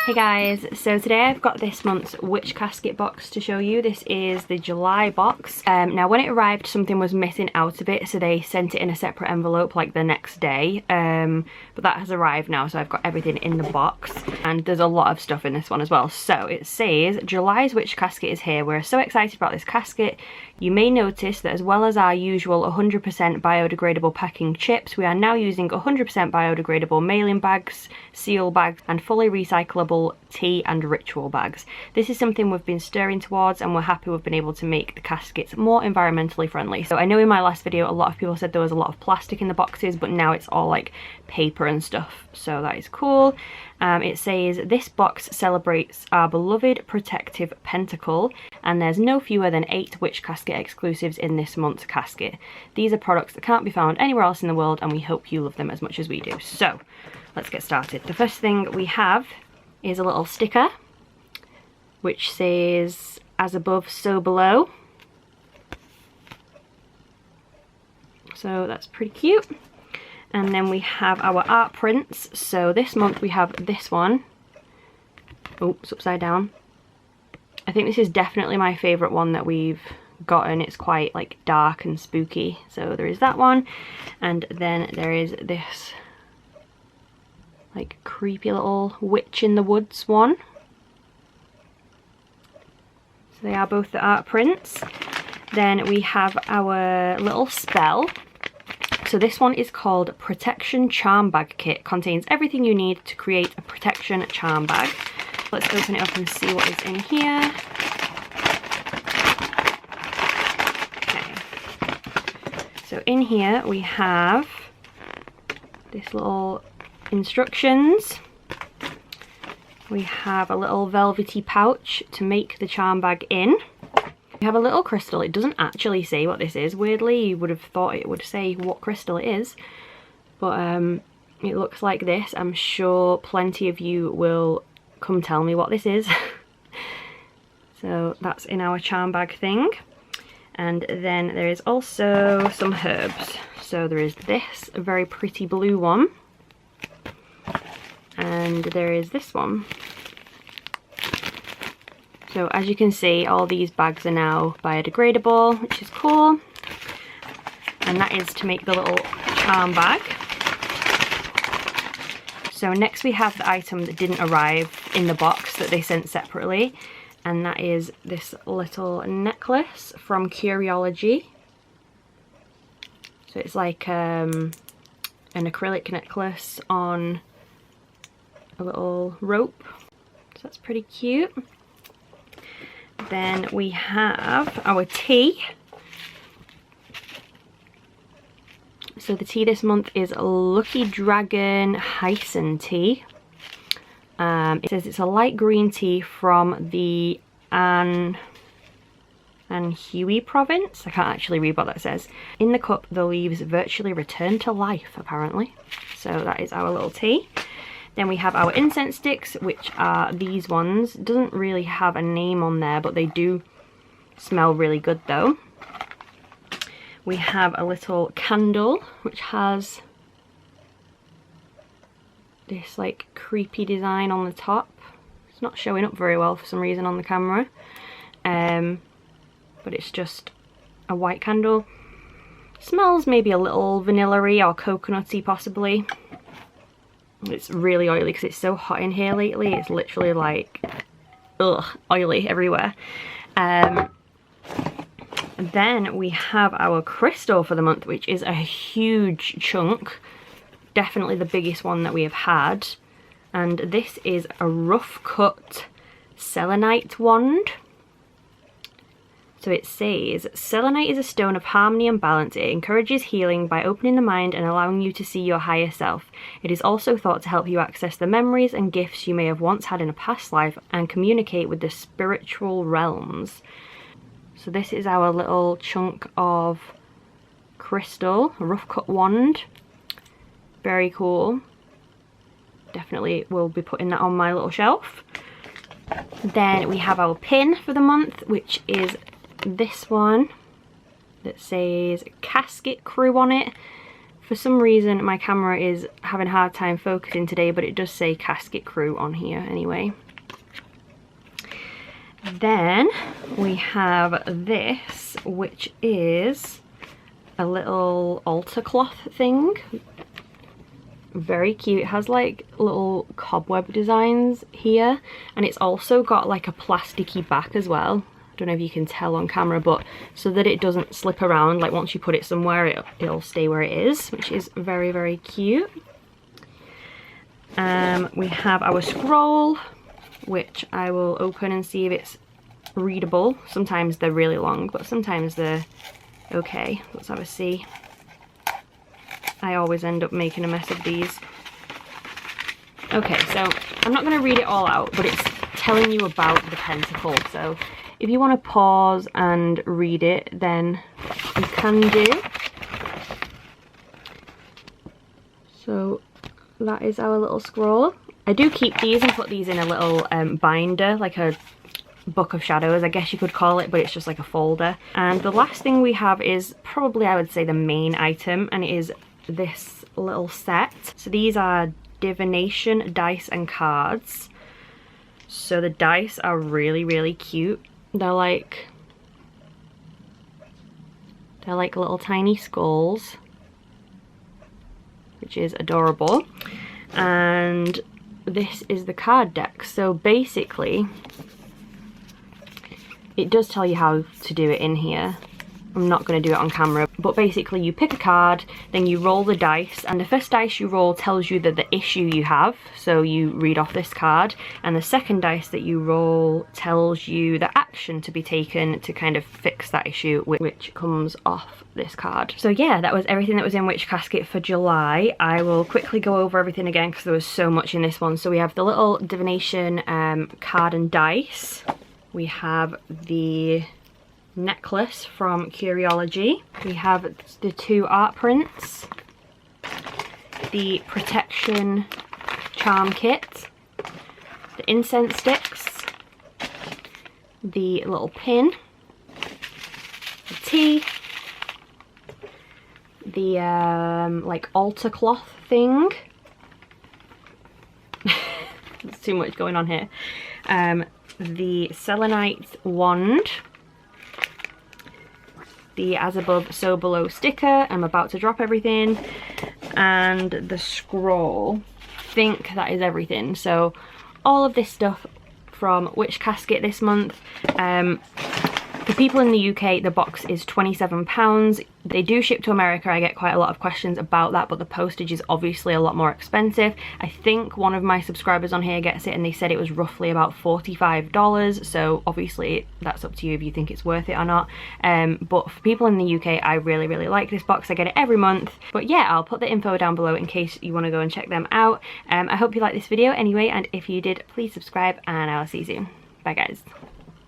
Hey guys, so today I've got this month's Witch Casket box to show you. This is the July box. Now when it arrived, something was missing out of it, so they sent it in a separate envelope like the next day. But that has arrived now, so I've got everything in the box. And there's a lot of stuff in this one as well. So it says, July's Witch Casket is here. We're so excited about this casket. You may notice that as well as our usual 100% biodegradable packing chips, we are now using 100% biodegradable mailing bags, seal bags, and fully recyclable tea and ritual bags. This is something we've been stirring towards, and we're happy we've been able to make the caskets more environmentally friendly. So I know in my last video a lot of people said there was a lot of plastic in the boxes, but now it's all like paper and stuff, so that is cool. It says this box celebrates our beloved protective pentacle, and there's no fewer than 8 Witch Casket exclusives in this month's casket. These are products that can't be found anywhere else in the world, and we hope you love them as much as we do. So let's get started. The first thing we have is a little sticker which says as above so below, so that's pretty cute. And then we have our art prints. So this month we have this one. Oh, it's upside down. I think this is definitely my favourite one that we've gotten. It's quite like dark and spooky, so there is that one. And then there is this like creepy little witch in the woods one. So they are both the art prints. Then we have our little spell. So this one is called Protection Charm Bag Kit. Contains everything you need to create a protection charm bag. Let's open it up and see what is in here. Okay. So in here we have this little instructions. We have a little velvety pouch to make the charm bag in. We have a little crystal. It doesn't actually say what this is. Weirdly, you would have thought it would say what crystal it is, but it looks like this. I'm sure plenty of you will come tell me what this is. So that's in our charm bag thing. And then there is also some herbs. So there is this, a very pretty blue one. And there is this one. So as you can see, all these bags are now biodegradable, which is cool. And that is to make the little charm bag. So next we have the item that didn't arrive in the box that they sent separately. And that is this little necklace from Jewellery. So it's like an acrylic necklace on a little rope. So that's pretty cute. Then we have our tea. So the tea this month is Lucky Dragon Hyson tea. It says it's a light green tea from the Anhui province. I can't actually read what that says. In the cup, the leaves virtually return to life, apparently. So that is our little tea. Then we have our incense sticks, which are these ones. Doesn't really have a name on there, but they do smell really good though. We have a little candle, which has this like creepy design on the top. It's not showing up very well for some reason on the camera. But it's just a white candle. Smells maybe a little vanilla-y or coconutty possibly. It's really oily because it's so hot in here lately. It's literally like, ugh, oily everywhere. And then we have our crystal for the month, which is a huge chunk. Definitely the biggest one that we have had. And this is a rough cut selenite wand. So it says, selenite is a stone of harmony and balance. It encourages healing by opening the mind and allowing you to see your higher self. It is also thought to help you access the memories and gifts you may have once had in a past life and communicate with the spiritual realms. So this is our little chunk of crystal, a rough cut wand. Very cool. Definitely will be putting that on my little shelf. Then we have our pin for the month, which is this one that says Casket Crew on it For some reason my camera is having a hard time focusing today, but it does say Casket Crew on here anyway. Then we have this, which is a little altar cloth thing. Very cute. It has like little cobweb designs here, and it's also got like a plasticky back as well. I don't know if you can tell on camera, but so that it doesn't slip around, like once you put it somewhere it'll stay where it is, which is very, very cute. We have our scroll, which I will open and see if it's readable. Sometimes they're really long, but sometimes they're okay. Let's have a see. I always end up making a mess of these. Okay, so I'm not going to read it all out, but it's telling you about the pentacle. So if you want to pause and read it, then you can do. So that is our little scroll. I do keep these and put these in a little binder, like a book of shadows, I guess you could call it, but it's just like a folder. And the last thing we have is probably, I would say, the main item, and it is this little set. So these are Divination Dice and cards. So the dice are really, really cute. They're like little tiny skulls, which is adorable. And this is the card deck. So basically it does tell you how to do it in here. I'm not going to do it on camera, but basically you pick a card, then you roll the dice, and the first dice you roll tells you the issue you have, so you read off this card, and the second dice that you roll tells you the action to be taken to kind of fix that issue, which comes off this card. So yeah, that was everything that was in Witch Casket for July. I will quickly go over everything again because there was so much in this one. So we have the little divination card and dice. We have the necklace from Jewellery. We have the 2 art prints, the protection charm kit, the incense sticks, the little pin, the tea, the like altar cloth thing. There's too much going on here. The selenite wand, the as above so below sticker. I'm about to drop everything, and the scroll. I think that is everything. So all of this stuff from Witch Casket this month. For people in the UK, the box is £27. They do ship to America. I get quite a lot of questions about that, but the postage is obviously a lot more expensive. I think one of my subscribers on here gets it, and they said it was roughly about $45. So obviously that's up to you if you think it's worth it or not. But for people in the UK, I really, really like this box. I get it every month. But yeah, I'll put the info down below in case you want to go and check them out. I hope you liked this video anyway, and if you did, please subscribe, and I'll see you soon. Bye guys.